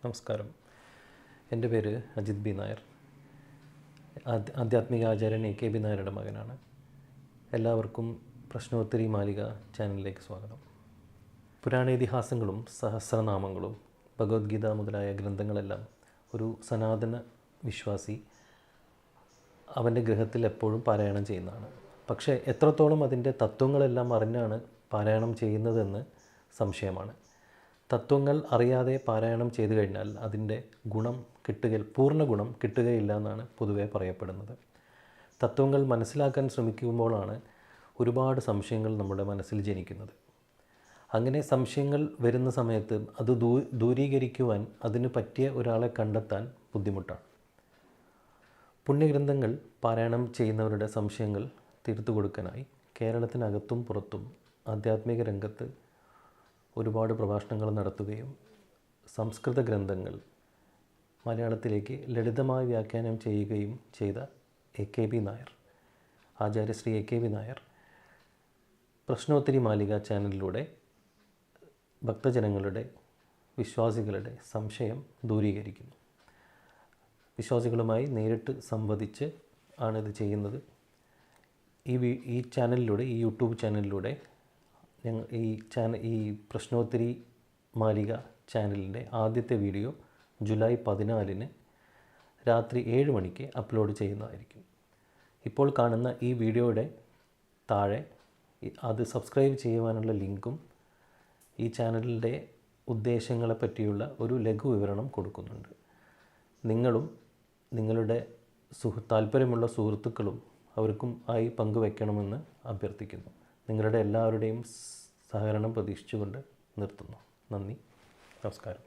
നമസ്കാരം. എൻ്റെ പേര് അജിത് ബി നായർ. ആധ്യാത്മിക ആചാര്യൻ എ.കെ. ബി നായരുടെ മകനാണ്. എല്ലാവർക്കും പ്രശ്നോത്തരി മാലിക ചാനലിലേക്ക് സ്വാഗതം. പുരാണേതിഹാസങ്ങളും സഹസ്രനാമങ്ങളും ഭഗവത്ഗീത മുതലായ ഗ്രന്ഥങ്ങളെല്ലാം ഒരു സനാതന വിശ്വാസി അവൻ്റെ ഗൃഹത്തിൽ എപ്പോഴും പാരായണം ചെയ്യുന്നതാണ്. പക്ഷേ എത്രത്തോളം അതിൻ്റെ തത്വങ്ങളെല്ലാം അറിഞ്ഞാണ് പാരായണം ചെയ്യുന്നതെന്ന് സംശയമാണ്. തത്വങ്ങൾ അറിയാതെ പാരായണം ചെയ്തു കഴിഞ്ഞാൽ അതിൻ്റെ പൂർണ്ണ ഗുണം കിട്ടുകയില്ല എന്നാണ് പൊതുവെ പറയപ്പെടുന്നത്. തത്വങ്ങൾ മനസ്സിലാക്കാൻ ശ്രമിക്കുമ്പോഴാണ് ഒരുപാട് സംശയങ്ങൾ നമ്മുടെ മനസ്സിൽ ജനിക്കുന്നത്. അങ്ങനെ സംശയങ്ങൾ വരുന്ന സമയത്ത് അത് ദൂരീകരിക്കുവാൻ അതിന് പറ്റിയ ഒരാളെ കണ്ടെത്താൻ ബുദ്ധിമുട്ടാണ്. പുണ്യഗ്രന്ഥങ്ങൾ പാരായണം ചെയ്യുന്നവരുടെ സംശയങ്ങൾ തീർത്തു കൊടുക്കാനായി കേരളത്തിനകത്തും പുറത്തും ആധ്യാത്മിക രംഗത്ത് ഒരുപാട് പ്രഭാഷണങ്ങൾ നടത്തുകയും സംസ്കൃത ഗ്രന്ഥങ്ങൾ മലയാളത്തിലേക്ക് ലളിതമായി വ്യാഖ്യാനം ചെയ്യുകയും ചെയ്ത എ.കെ. ബി നായർ, ആചാര്യശ്രീ എ.കെ. ബി നായർ പ്രശ്നോത്തരി മാലിക ചാനലിലൂടെ ഭക്തജനങ്ങളുടെ വിശ്വാസികളുടെ സംശയം ദൂരീകരിക്കുന്നു. വിശ്വാസികളുമായി നേരിട്ട് സംവദിച്ച് ആണിത് ചെയ്യുന്നത്. ഈ ചാനലിലൂടെ, ഈ യൂട്യൂബ് ചാനലിലൂടെ ഈ പ്രശ്നോത്തരി മാലിക ചാനലിൻ്റെ ആദ്യത്തെ വീഡിയോ ജൂലൈ 14 രാത്രി 7 മണിക്ക് അപ്ലോഡ് ചെയ്യുന്നതായിരിക്കും. ഇപ്പോൾ കാണുന്ന ഈ വീഡിയോയുടെ താഴെ അത് സബ്സ്ക്രൈബ് ചെയ്യുവാനുള്ള ലിങ്കും ഈ ചാനലിൻ്റെ ഉദ്ദേശങ്ങളെ പറ്റിയുള്ള ഒരു ലഘു വിവരണം കൊടുക്കുന്നുണ്ട്. നിങ്ങളും നിങ്ങളുടെ താല്പര്യമുള്ള സുഹൃത്തുക്കളും അവർക്കും ആയി പങ്കുവെക്കണമെന്ന് അഭ്യർത്ഥിക്കുന്നു. നിങ്ങളുടെ എല്ലാവരുടെയും സഹകരണം പ്രതീക്ഷിച്ചുകൊണ്ട് നിർത്തുന്നു. നന്ദി, നമസ്കാരം.